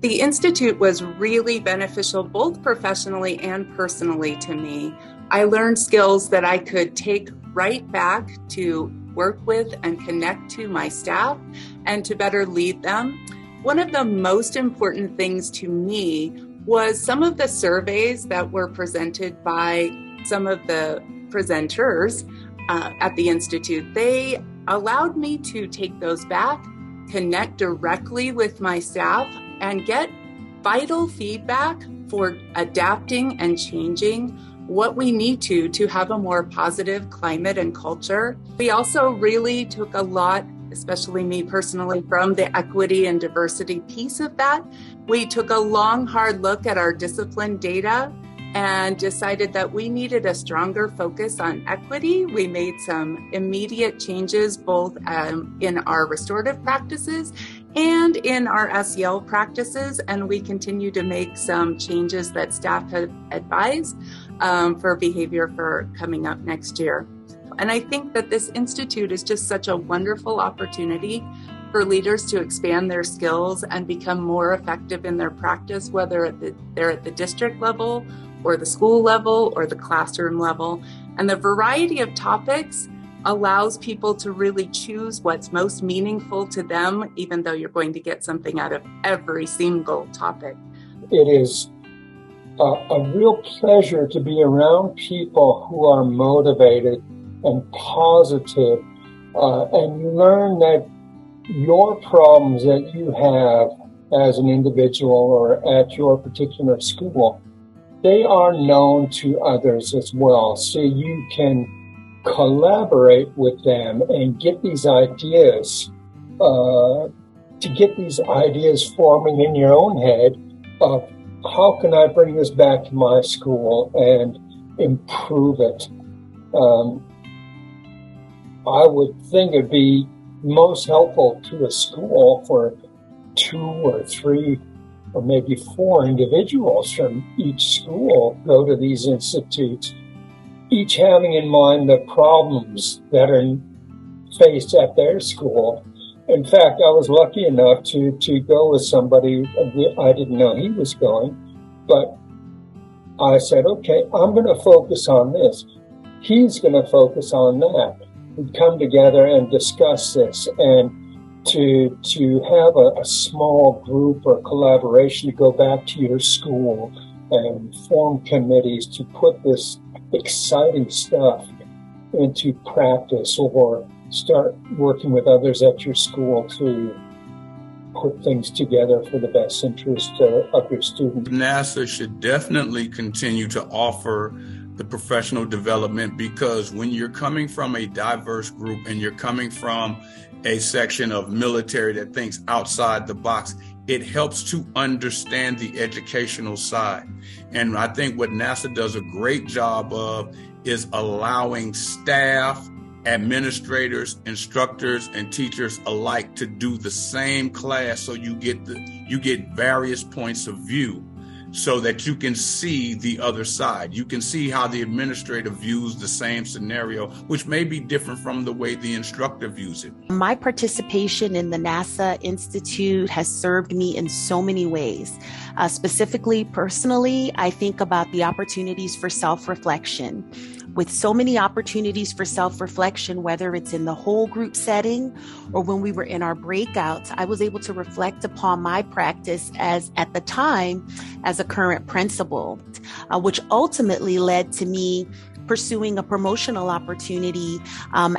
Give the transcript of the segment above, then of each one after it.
The Institute was really beneficial both professionally and personally to me. I learned skills that I could take right back to work with and connect to my staff and to better lead them. One of the most important things to me was some of the surveys that were presented by some of the presenters at the Institute. They allowed me to take those back, connect directly with my staff, and get vital feedback for adapting and changing what we need to have a more positive climate and culture. We also really took a lot, especially me personally, from the equity and diversity piece of that. We took a long, hard look at our discipline data and decided that we needed a stronger focus on equity. We made some immediate changes both in our restorative practices and in our SEL practices, and we continue to make some changes that staff have advised for behavior for coming up next year. And I think that this institute is just such a wonderful opportunity for leaders to expand their skills and become more effective in their practice, whether they're at the district level or the school level or the classroom level. And the variety of topics allows people to really choose what's most meaningful to them, even though you're going to get something out of every single topic. It is a real pleasure to be around people who are motivated and positive, and you learn that your problems that you have as an individual or at your particular school, they are known to others as well. So you can collaborate with them and get these ideas, forming in your own head of how can I bring this back to my school and improve it. I would think it'd be most helpful to a school for 2 or 3 or maybe 4 individuals from each school go to these institutes, each having in mind the problems that are faced at their school. In fact, I was lucky enough to go with somebody. I didn't know he was going, but I said, okay, I'm going to focus on this. He's going to focus on that. We'd come together and discuss this, and to have a small group or collaboration to go back to your school and form committees to put this exciting stuff into practice, or start working with others at your school to put things together for the best interest of your students. NASA should definitely continue to offer the professional development, because when you're coming from a diverse group and you're coming from a section of military that thinks outside the box, it helps to understand the educational side. And I think what NASA does a great job of is allowing staff, administrators, instructors, and teachers alike to do the same class, so you get various points of view, so that you can see the other side. You can see how the administrator views the same scenario, which may be different from the way the instructor views it. My participation in the NASA Institute has served me in so many ways. Specifically, personally, I think about the opportunities for self-reflection. With so many opportunities for self-reflection, whether it's in the whole group setting or when we were in our breakouts, I was able to reflect upon my practice as at the time as a current principal, which ultimately led to me pursuing a promotional opportunity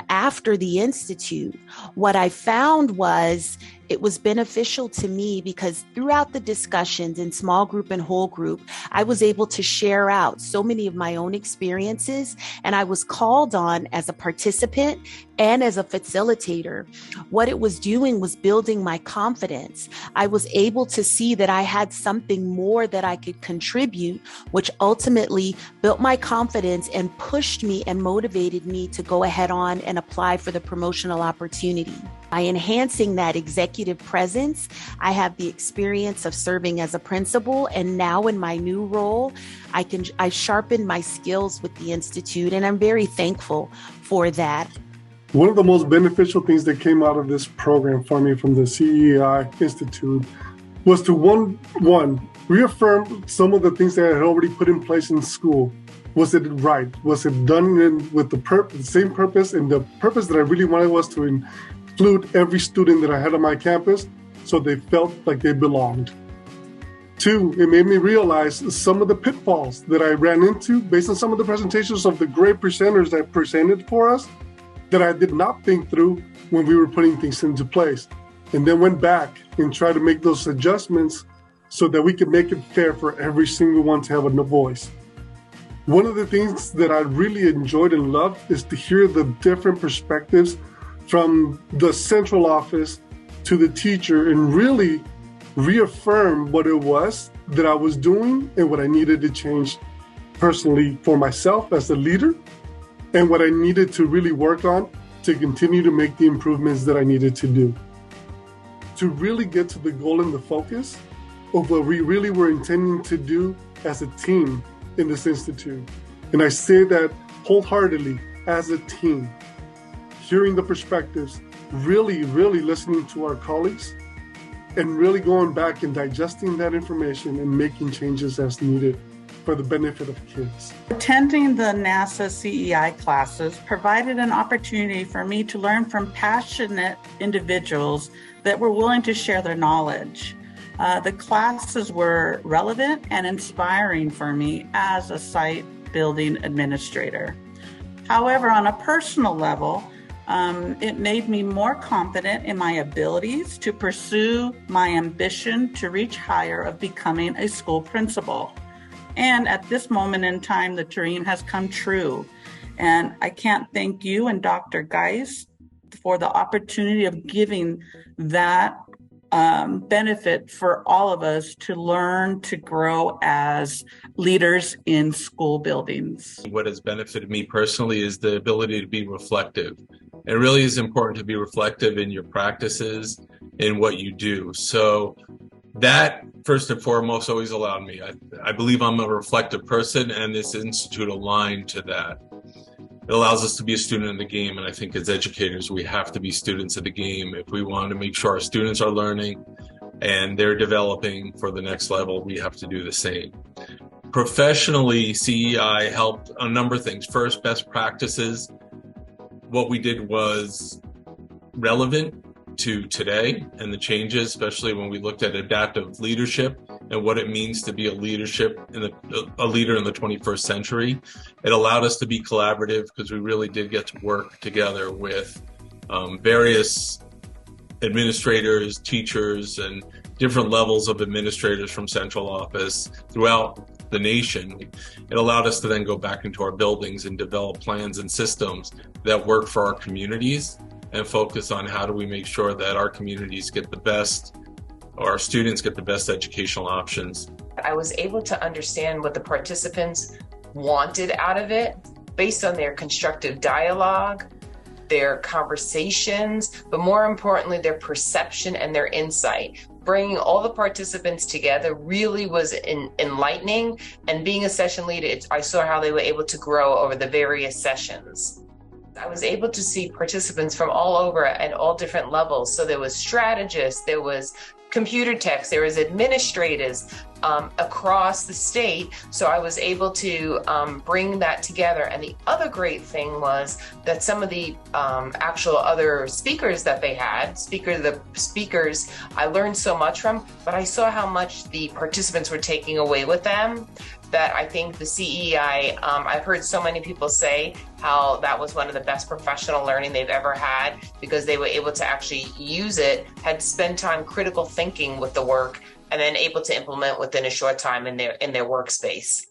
after the Institute. What I found was it was beneficial to me because throughout the discussions in small group and whole group, I was able to share out so many of my own experiences, and I was called on as a participant and as a facilitator. What it was doing was building my confidence. I was able to see that I had something more that I could contribute, which ultimately built my confidence and pushed me and motivated me to go ahead on and apply for the promotional opportunity. By enhancing that executive presence, I have the experience of serving as a principal, and now in my new role, I sharpened my skills with the Institute, and I'm very thankful for that. One of the most beneficial things that came out of this program for me from the CEI Institute was to one reaffirm some of the things that I had already put in place in school. Was it right? Was it done with the same purpose? And the purpose that I really wanted was to include every student that I had on my campus so they felt like they belonged. 2, it made me realize some of the pitfalls that I ran into based on some of the presentations of the great presenters that presented for us that I did not think through when we were putting things into place. And then went back and tried to make those adjustments so that we could make it fair for every single one to have a voice. One of the things that I really enjoyed and loved is to hear the different perspectives from the central office to the teacher and really reaffirm what it was that I was doing and what I needed to change personally for myself as a leader and what I needed to really work on to continue to make the improvements that I needed to do. To really get to the goal and the focus of what we really were intending to do as a team in this institute. And I say that wholeheartedly as a team, hearing the perspectives, really listening to our colleagues, and really going back and digesting that information and making changes as needed for the benefit of kids. Attending the NASA CEI classes provided an opportunity for me to learn from passionate individuals that were willing to share their knowledge. The classes were relevant and inspiring for me as a site building administrator. However, on a personal level, it made me more confident in my abilities to pursue my ambition to reach higher of becoming a school principal. And at this moment in time, the dream has come true. And I can't thank you and Dr. Geis for the opportunity of giving that benefit for all of us to learn to grow as leaders in school buildings. What has benefited me personally is the ability to be reflective. It really is important to be reflective in your practices, in what you do. So that, first and foremost, always allowed me. I believe I'm a reflective person, and this institute aligned to that. It allows us to be a student in the game, and I think as educators, we have to be students of the game. If we want to make sure our students are learning and they're developing for the next level, we have to do the same. Professionally, CEI helped a number of things. First, best practices. What we did was relevant to today and the changes, especially when we looked at adaptive leadership and what it means to be a leader in the 21st century. It allowed us to be collaborative because we really did get to work together with various administrators, teachers, and different levels of administrators from central office throughout the nation. It allowed us to then go back into our buildings and develop plans and systems that work for our communities and focus on how do we make sure that our communities get the best, or our students get the best educational options. I was able to understand what the participants wanted out of it based on their constructive dialogue, their conversations, but more importantly, their perception and their insight. Bringing all the participants together really was enlightening, and being a session leader, I saw how they were able to grow over the various sessions. I was able to see participants from all over at all different levels. So there was strategists, there was computer techs, there was administrators across the state. So I was able to bring that together. And the other great thing was that some of the actual other speakers that they had, speakers I learned so much from, but I saw how much the participants were taking away with them, that I think the CEI, I've heard so many people say how that was one of the best professional learning they've ever had, because they were able to actually use it, had to spend time critical thinking with the work, and then able to implement within a short time in their workspace.